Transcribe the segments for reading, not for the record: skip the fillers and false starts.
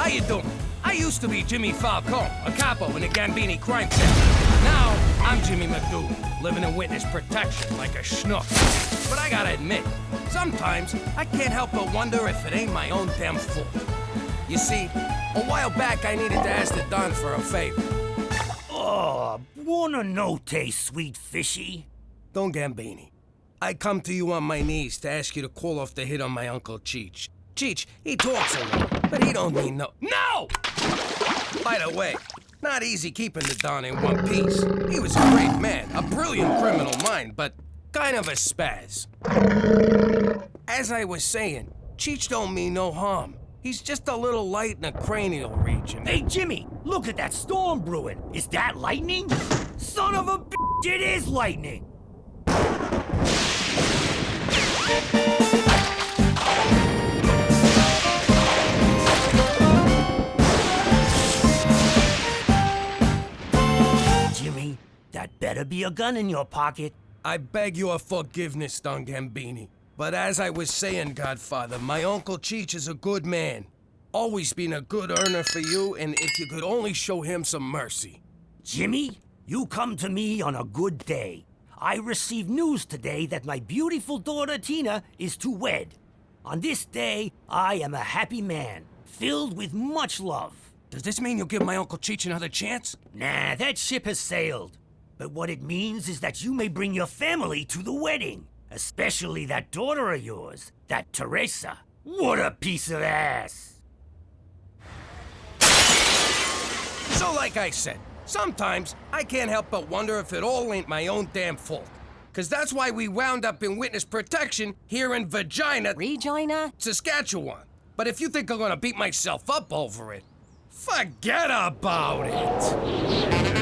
you doing? I used to be Jimmy Falcone, a capo in the Gambini crime syndicate. Now, I'm Jimmy McDougal, living in witness protection like a schnook. But I gotta admit, sometimes I can't help but wonder if it ain't my own damn fault. You see, a while back I needed to ask the Don for a favor. Oh, buona notte, sweet fishy. Don Gambini, I come to you on my knees to ask you to call off the hit on my Uncle Cheech. Cheech, he talks a lot, but he don't mean no. No! By the way, not easy keeping the Don in one piece. He was a great man, a brilliant criminal mind, but kind of a spaz. As I was saying, Cheech don't mean no harm. He's just a little light in the cranial region. Hey, Jimmy, look at that storm brewing. Is that lightning? Son of a bitch, it is lightning! Jimmy, that better be a gun in your pocket. I beg your forgiveness, Don Gambini. But as I was saying, Godfather, my Uncle Cheech is a good man. Always been a good earner for you, and if you could only show him some mercy. Jimmy, you come to me on a good day. I received news today that my beautiful daughter Tina is to wed. On this day, I am a happy man, filled with much love. Does this mean you'll give my Uncle Cheech another chance? Nah, that ship has sailed. But what it means is that you may bring your family to the wedding. Especially that daughter of yours, that Teresa. What a piece of ass! So like I said, sometimes I can't help but wonder if it all ain't my own damn fault. 'Cause that's why we wound up in witness protection here in Regina? Saskatchewan. But if you think I'm gonna beat myself up over it, forget about it.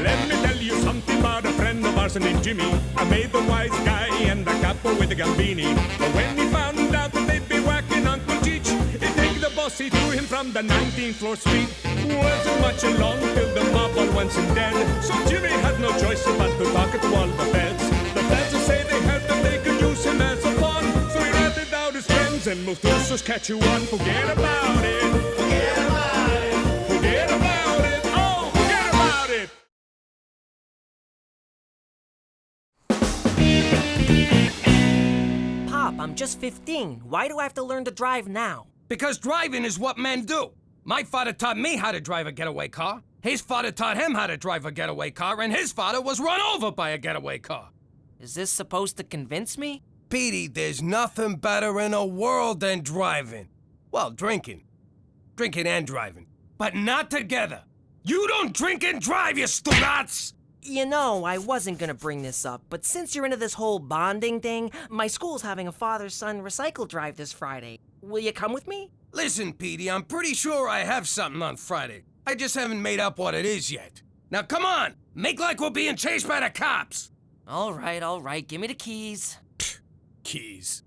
Let me tell you something about a friend of ours named Jimmy. I made the wise guy and the capo with the Gambini. But when he found out that they'd be whacking Uncle Cheech, he'd take the boss, he threw him from the 19th floor suite. Wasn't much along till the mob all went and dead. So Jimmy had no choice but to talk to all the feds. The feds would say they heard that they could use him as a pawn. So he ratted out his friends and moved to Saskatchewan. Forget about it. Forget about it. Forget about it. Oh, forget about it. Pop, I'm just 15. Why do I have to learn to drive now? Because driving is what men do. My father taught me how to drive a getaway car. His father taught him how to drive a getaway car, and his father was run over by a getaway car. Is this supposed to convince me? Petey, there's nothing better in the world than driving. Well, drinking. Drinking and driving. But not together. You don't drink and drive, you stupats! You know, I wasn't gonna bring this up, but since you're into this whole bonding thing, my school's having a father-son recycle drive this Friday. Will you come with me? Listen, Petey, I'm pretty sure I have something on Friday. I just haven't made up what it is yet. Now come on, make like we're being chased by the cops. All right, give me the keys. Keys.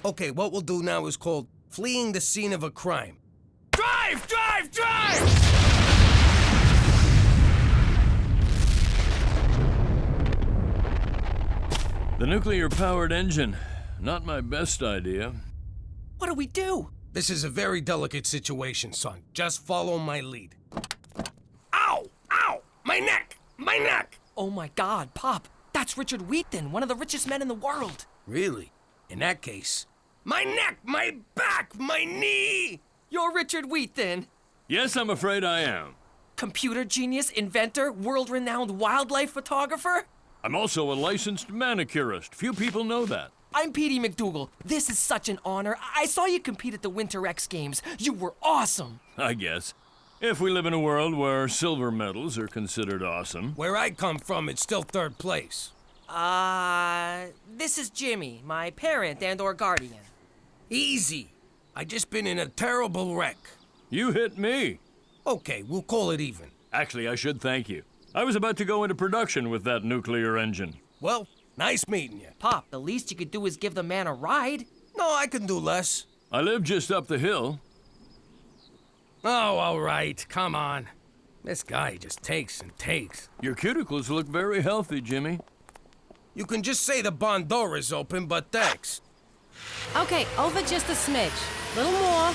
Okay, what we'll do now is called fleeing the scene of a crime. Drive, drive, drive! The nuclear-powered engine. Not my best idea. What do we do? This is a very delicate situation, son. Just follow my lead. Ow! Ow! My neck! My neck! Oh my God, Pop. That's Richard Wheaton, one of the richest men in the world. Really? In that case, my neck, my back, my knee! You're Richard Wheaton. Yes, I'm afraid I am. Computer genius, inventor, world-renowned wildlife photographer? I'm also a licensed manicurist. Few people know that. I'm Petey McDougal. This is such an honor. I saw you compete at the Winter X Games. You were awesome. I guess. If we live in a world where silver medals are considered awesome. Where I come from, it's still third place. This is Jimmy, my parent and/or guardian. Easy. I just been in a terrible wreck. You hit me. Okay, we'll call it even. Actually, I should thank you. I was about to go into production with that nuclear engine. Well, nice meeting you. Pop, the least you could do is give the man a ride. No, I can do less. I live just up the hill. Oh, all right. Come on. This guy just takes and takes. Your cuticles look very healthy, Jimmy. You can just say the barn door is open, but thanks. Okay, over just a smidge. Little more.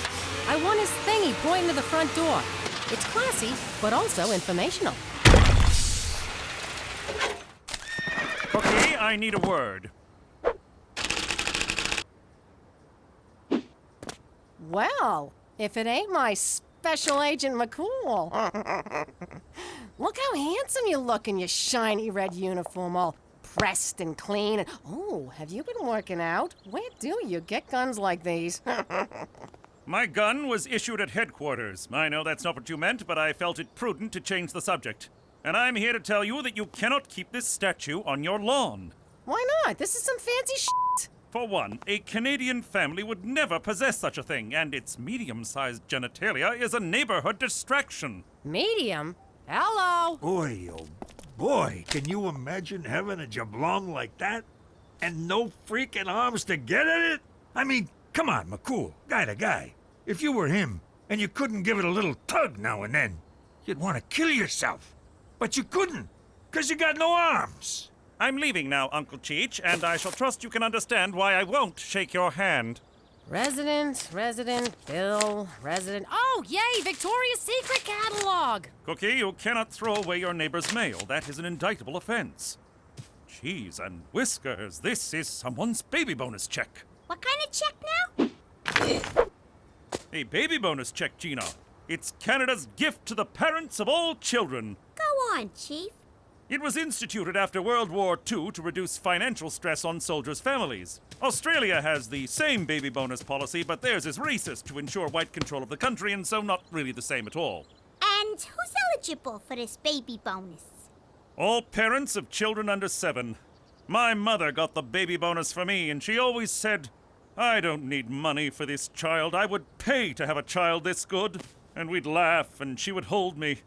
I want his thingy pointing to the front door. It's classy, but also informational. Cookie, I need a word. Well, if it ain't my Special Agent McCool. Look how handsome you look in your shiny red uniform, all pressed and clean. Oh, have you been working out? Where do you get guns like these? My gun was issued at headquarters. I know that's not what you meant, but I felt it prudent to change the subject. And I'm here to tell you that you cannot keep this statue on your lawn. Why not? This is some fancy shit. For one, a Canadian family would never possess such a thing, and its medium-sized genitalia is a neighborhood distraction. Medium? Hello? Boy, oh boy, can you imagine having a jablong like that? And no freaking arms to get at it? I mean, come on, McCool, guy to guy. If you were him, and you couldn't give it a little tug now and then, you'd want to kill yourself. But you couldn't, because you got no arms. I'm leaving now, Uncle Cheech, and I shall trust you can understand why I won't shake your hand. Resident, Bill, resident. Oh, yay, Victoria's Secret catalog! Cookie, you cannot throw away your neighbor's mail. That is an indictable offense. Cheese and whiskers, this is someone's baby bonus check. What kind of check now? A baby bonus check, Gina. It's Canada's gift to the parents of all children. Go on, Chief. It was instituted after World War II to reduce financial stress on soldiers' families. Australia has the same baby bonus policy, but theirs is racist to ensure white control of the country, and so not really the same at all. And who's eligible for this baby bonus? All parents of children under 7. My mother got the baby bonus for me, and she always said, I don't need money for this child. I would pay to have a child this good. And we'd laugh, and she would hold me.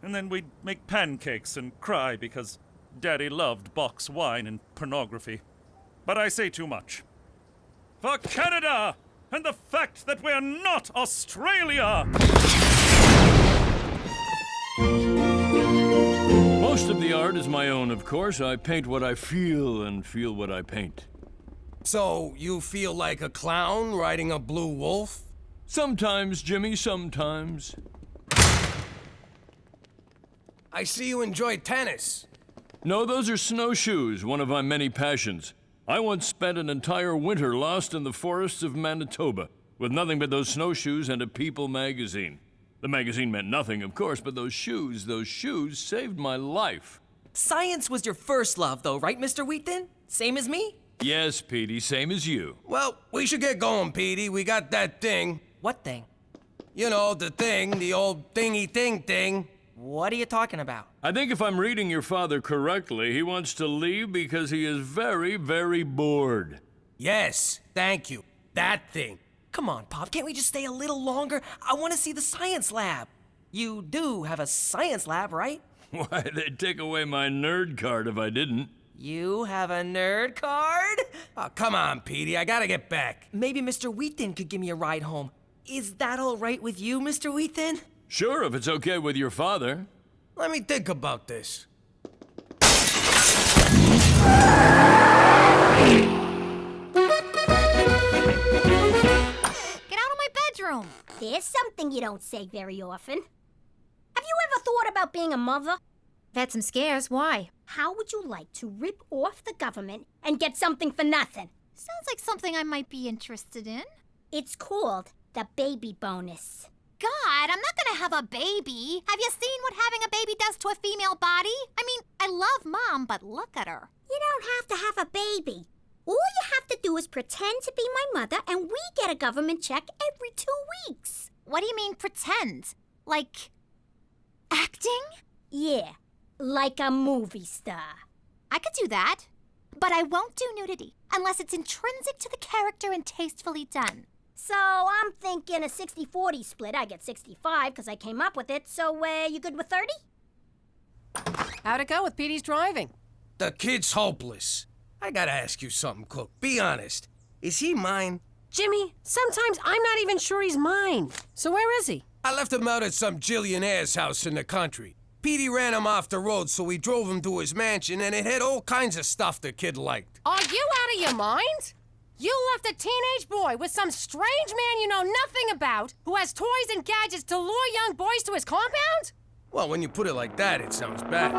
And then we'd make pancakes and cry because Daddy loved box wine and pornography. But I say too much. For Canada! And the fact that we're not Australia! Most of the art is my own, of course. I paint what I feel and feel what I paint. So, you feel like a clown riding a blue wolf? Sometimes, Jimmy, sometimes. I see you enjoy tennis. No, those are snowshoes, one of my many passions. I once spent an entire winter lost in the forests of Manitoba, with nothing but those snowshoes and a People magazine. The magazine meant nothing, of course, but those shoes saved my life. Science was your first love, though, right, Mr. Wheaton? Same as me? Yes, Petey, same as you. Well, we should get going, Petey. We got that thing. What thing? You know, the thing, the old thingy thing. What are you talking about? I think if I'm reading your father correctly, he wants to leave because he is very, very bored. Yes, thank you. That thing. Come on, Pop, can't we just stay a little longer? I want to see the science lab. You do have a science lab, right? Why, they'd take away my nerd card if I didn't. You have a nerd card? Oh, come on, Petey, I gotta get back. Maybe Mr. Wheaton could give me a ride home. Is that all right with you, Mr. Wheaton? Sure, if it's okay with your father. Let me think about this. Get out of my bedroom. There's something you don't say very often. Have you ever thought about being a mother? I've had some scares. Why? How would you like to rip off the government and get something for nothing? Sounds like something I might be interested in. It's called the baby bonus. God, I'm not gonna have a baby. Have you seen what having a baby does to a female body? I mean, I love Mom, but look at her. You don't have to have a baby. All you have to do is pretend to be my mother, and we get a government check every 2 weeks. What do you mean, pretend? Like, acting? Yeah, like a movie star. I could do that, but I won't do nudity unless it's intrinsic to the character and tastefully done. So I'm thinking a 60-40 split. I get 65 because I came up with it. So you good with 30? How'd it go with Petey's driving? The kid's hopeless. I gotta ask you something, Cook. Be honest. Is he mine? Jimmy, sometimes I'm not even sure he's mine. So where is he? I left him out at some Jillionaire's house in the country. Petey ran him off the road, so we drove him to his mansion, and it had all kinds of stuff the kid liked. Are you out of your mind? You left a teenage boy with some strange man you know nothing about, who has toys and gadgets to lure young boys to his compound? Well, when you put it like that, it sounds bad.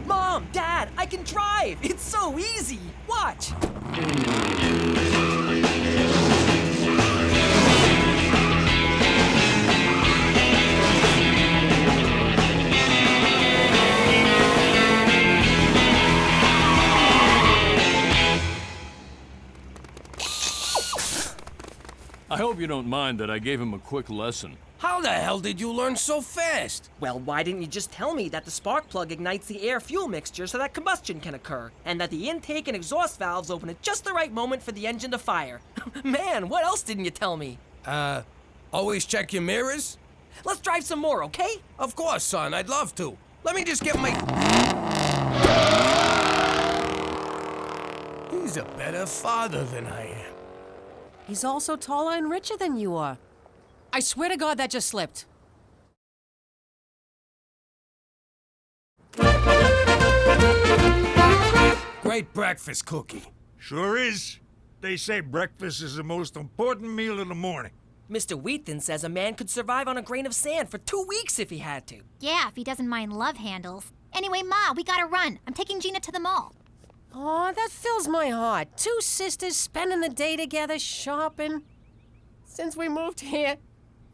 Mom, Dad, I can drive! It's so easy! Watch! I hope you don't mind that I gave him a quick lesson. How the hell did you learn so fast? Well, why didn't you just tell me that the spark plug ignites the air-fuel mixture so that combustion can occur, and that the intake and exhaust valves open at just the right moment for the engine to fire? Man, what else didn't you tell me? Always check your mirrors? Let's drive some more, okay? Of course, son, I'd love to. Let me just get my... He's a better father than I am. He's also taller and richer than you are. I swear to God that just slipped. Great breakfast, Cookie. Sure is. They say breakfast is the most important meal in the morning. Mr. Wheaton says a man could survive on a grain of sand for 2 weeks if he had to. Yeah, if he doesn't mind love handles. Anyway, Ma, we gotta run. I'm taking Gina to the mall. Oh, that fills my heart. 2 sisters spending the day together shopping. Since we moved here,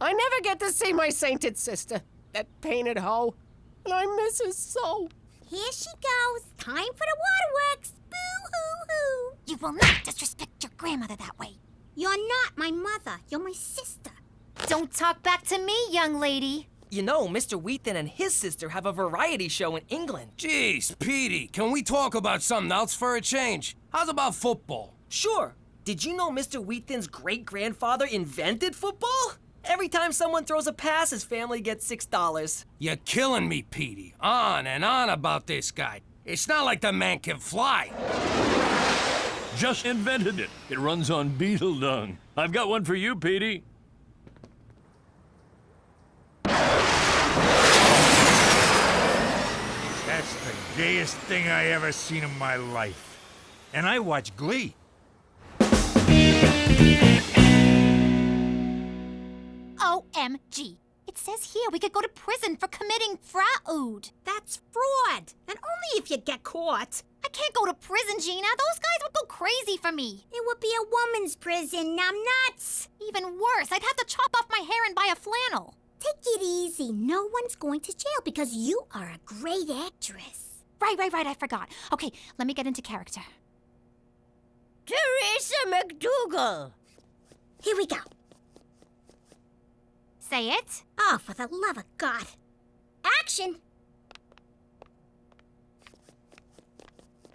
I never get to see my sainted sister, that painted hoe, and I miss her so. Here she goes. Time for the waterworks. Boo-hoo-hoo. You will not disrespect your grandmother that way. You're not my mother. You're my sister. Don't talk back to me, young lady. You know, Mr. Wheaton and his sister have a variety show in England. Jeez, Petey, can we talk about something else for a change? How's about football? Sure. Did you know Mr. Wheaton's great-grandfather invented football? Every time someone throws a pass, his family gets $6. You're killing me, Petey. On and on about this guy. It's not like the man can fly. Just invented it. It runs on beetle dung. I've got one for you, Petey. That's the gayest thing I ever seen in my life. And I watch Glee. OMG. It says here we could go to prison for committing fraud. That's fraud. And only if you get caught. I can't go to prison, Gina. Those guys would go crazy for me. It would be a woman's prison, numbnuts. Even worse, I'd have to chop off my hair and buy a flannel. Take it easy. No one's going to jail because you are a great actress. Right, I forgot. Okay, let me get into character. Teresa McDougal. Here we go. Say it. Oh, for the love of God. Action!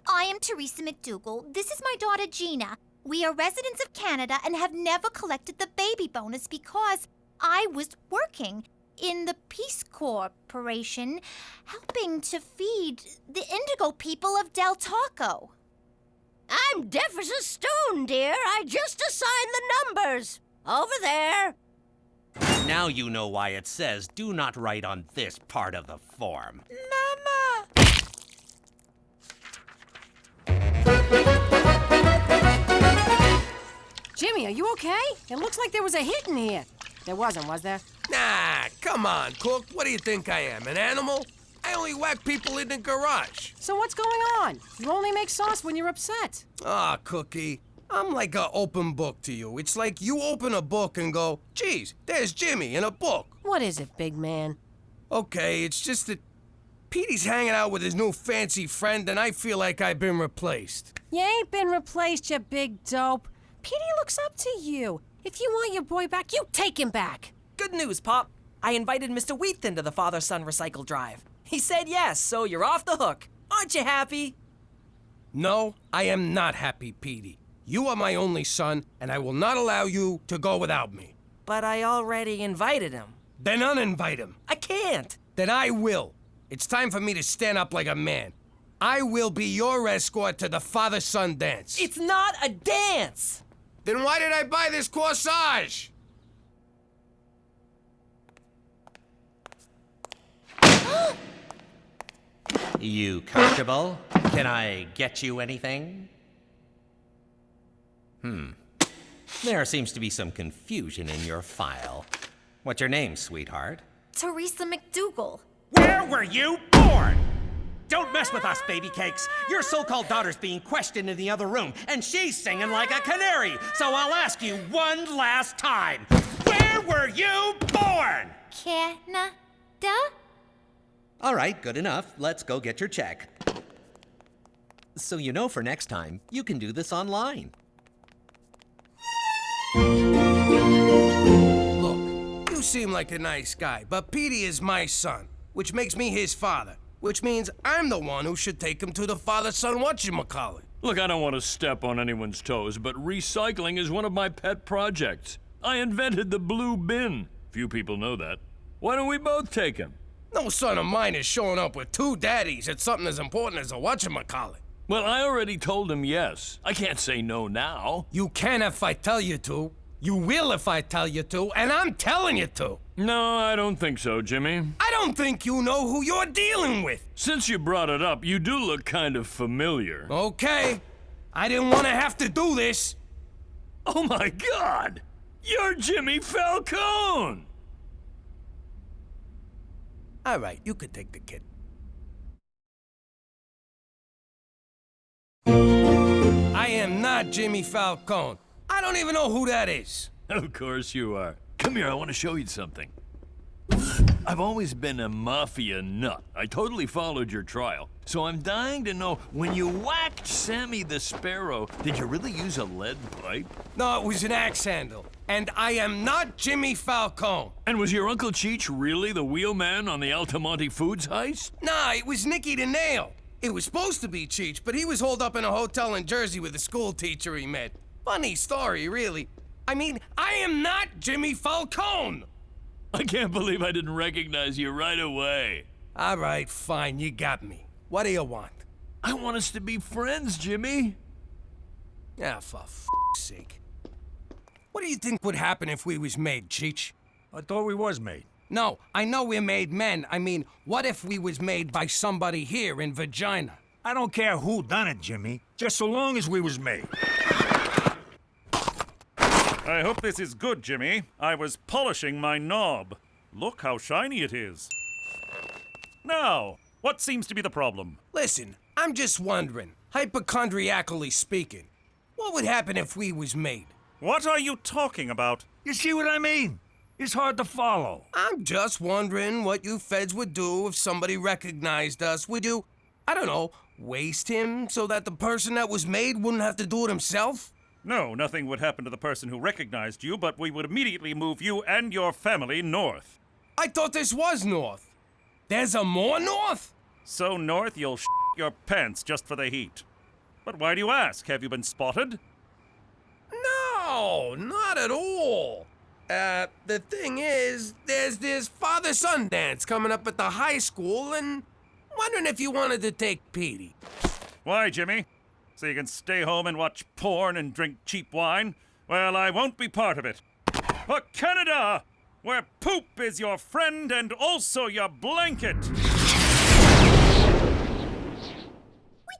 I am Teresa McDougal. This is my daughter, Gina. We are residents of Canada and have never collected the baby bonus because I was working in the Peace Corporation helping to feed the indigo people of Del Taco. I'm deaf as a stone, dear. I just assigned the numbers. Over there. Now you know why it says do not write on this part of the form. Mama! Jimmy, are you okay? It looks like there was a hit in here. There wasn't, was there? Nah, come on, Cook. What do you think I am, an animal? I only whack people in the garage. So what's going on? You only make sauce when you're upset. Ah, Cookie. I'm like an open book to you. It's like you open a book and go, geez, there's Jimmy in a book. What is it, big man? Okay, it's just that Petey's hanging out with his new fancy friend and I feel like I've been replaced. You ain't been replaced, you big dope. Petey looks up to you. If you want your boy back, you take him back. Good news, Pop. I invited Mr. Wheaton to the father-son recycle drive. He said yes, so you're off the hook. Aren't you happy? No, I am not happy, Petey. You are my only son, and I will not allow you to go without me. But I already invited him. Then uninvite him. I can't. Then I will. It's time for me to stand up like a man. I will be your escort to the father-son dance. It's not a dance. Then why did I buy this corsage? You comfortable? Can I get you anything? There seems to be some confusion in your file. What's your name, sweetheart? Teresa McDougal. Where were you born? Don't mess with us, baby cakes. Your so-called daughter's being questioned in the other room, and she's singing like a canary. So I'll ask you one last time. Where were you born? Canada? All right, good enough. Let's go get your check. So you know for next time, you can do this online. Look, you seem like a nice guy, but Petey is my son, which makes me his father, which means I'm the one who should take him to the father-son whatchamacallit. Look, I don't want to step on anyone's toes, but recycling is one of my pet projects. I invented the blue bin. Few people know that. Why don't we both take him? No son of mine is showing up with two daddies at something as important as a whatchamacallit. Well, I already told him yes. I can't say no now. You can if I tell you to. You will if I tell you to, and I'm telling you to. No, I don't think so, Jimmy. I don't think you know who you're dealing with. Since you brought it up, you do look kind of familiar. Okay. I didn't want to have to do this. Oh my God! You're Jimmy Falcone! All right, you could take the kid. I am not Jimmy Falcone. I don't even know who that is. Of course you are. Come here, I want to show you something. I've always been a mafia nut. I totally followed your trial. So I'm dying to know, when you whacked Sammy the Sparrow, did you really use a lead pipe? No, it was an axe handle. And I am not Jimmy Falcone. And was your Uncle Cheech really the wheelman on the Altamonte Foods heist? Nah, it was Nicky the Nail. It was supposed to be Cheech, but he was holed up in a hotel in Jersey with a school teacher he met. Funny story, really. I mean, I am not Jimmy Falcone! I can't believe I didn't recognize you right away. All right, fine, you got me. What do you want? I want us to be friends, Jimmy. Ah, for f***'s sake. What do you think would happen if we was made, Cheech? I thought we was made. No, I know we're made men. I mean, what if we was made by somebody here in Regina? I don't care who done it, Jimmy. Just so long as we was made. I hope this is good, Jimmy. I was polishing my knob. Look how shiny it is. Now, what seems to be the problem? Listen, I'm just wondering, hypochondriacally speaking, what would happen if we was made? What are you talking about? You see what I mean? It's hard to follow. I'm just wondering what you feds would do if somebody recognized us. Would you, I don't know, waste him so that the person that was made wouldn't have to do it himself? No, nothing would happen to the person who recognized you, but we would immediately move you and your family north. I thought this was north. There's a more north? So north you'll your pants just for the heat. But why do you ask? Have you been spotted? No, not at all. The thing is, there's this father-son dance coming up at the high school, and wondering if you wanted to take Petey. Why, Jimmy? So you can stay home and watch porn and drink cheap wine? Well, I won't be part of it. For Canada, where poop is your friend and also your blanket. We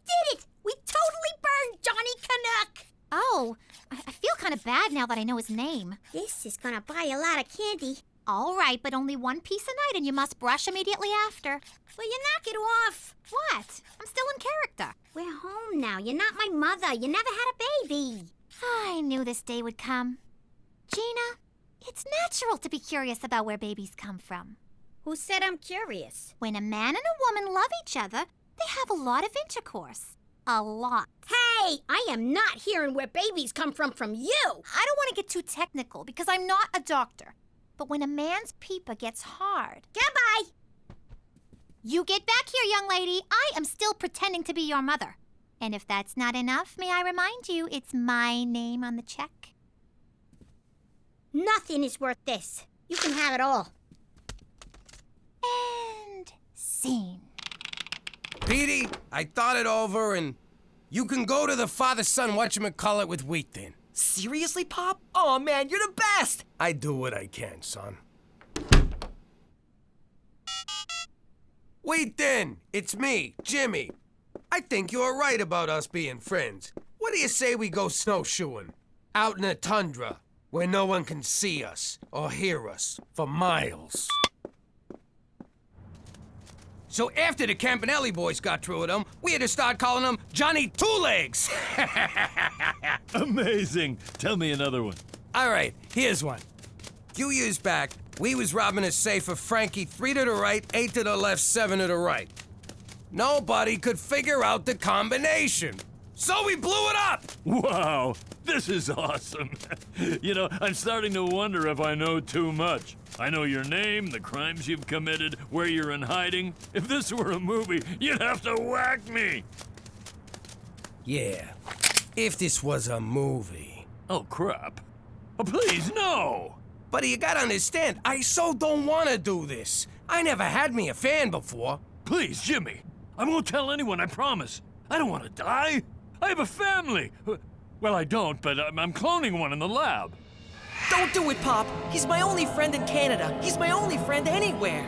did it! We totally burned Johnny Canuck! Oh, I feel kind of bad now that I know his name. This is gonna buy a lot of candy. All right, but only one piece a night and you must brush immediately after. Will you knock it off? What? I'm still in character. We're home now. You're not my mother. You never had a baby. I knew this day would come. Gina, it's natural to be curious about where babies come from. Who said I'm curious? When a man and a woman love each other, they have a lot of intercourse. A lot. Hey, I am not hearing where babies come from you. I don't want to get too technical because I'm not a doctor. But when a man's peeper gets hard... Goodbye! You get back here, young lady. I am still pretending to be your mother. And if that's not enough, may I remind you, it's my name on the check? Nothing is worth this. You can have it all. And scene. Petey, I thought it over, and you can go to the father-son whatchamacallit with wheat then. Seriously, Pop? Oh, man, you're the best! I do what I can, son. Wait then, it's me, Jimmy. I think you're right about us being friends. What do you say we go snowshoeing? Out in the tundra, where no one can see us or hear us for miles. So after the Campanelli boys got through with them, we had to start calling them Johnny Two Legs. Amazing. Tell me another one. All right, here's one. A few years back, we was robbing a safe of Frankie 3 to the right, 8 to the left, 7 to the right. Nobody could figure out the combination. So we blew it up! Wow, this is awesome. You know, I'm starting to wonder if I know too much. I know your name, the crimes you've committed, where you're in hiding. If this were a movie, you'd have to whack me. Yeah, if this was a movie. Oh, crap. Oh, please, no! But you gotta understand, I so don't wanna do this. I never had me a fan before. Please, Jimmy. I won't tell anyone, I promise. I don't want to die. I have a family. Well, I don't, but I'm cloning one in the lab. Don't do it, Pop. He's my only friend in Canada. He's my only friend anywhere.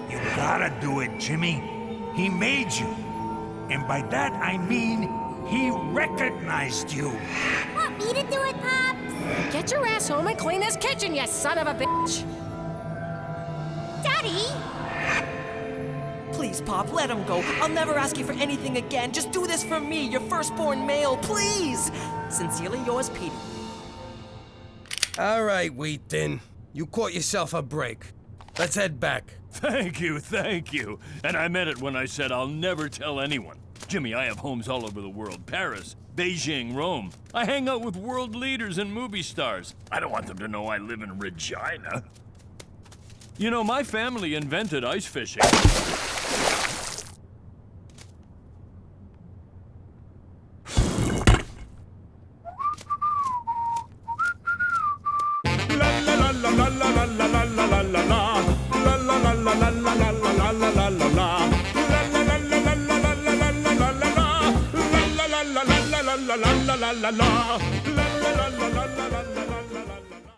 You gotta do it, Jimmy. He made you. And by that, I mean he recognized you. Want me to do it, Pops? Get your ass home and clean this kitchen, you son of a bitch! Daddy? Please, Pop, let him go. I'll never ask you for anything again. Just do this for me, your firstborn male, please. Sincerely yours, Petey. All right, Wheat Thin. You caught yourself a break. Let's head back. Thank you, thank you. And I meant it when I said I'll never tell anyone. Jimmy, I have homes all over the world. Paris, Beijing, Rome. I hang out with world leaders and movie stars. I don't want them to know I live in Regina. You know, my family invented ice fishing. La la la la la la la la la la la la la la la la la la la.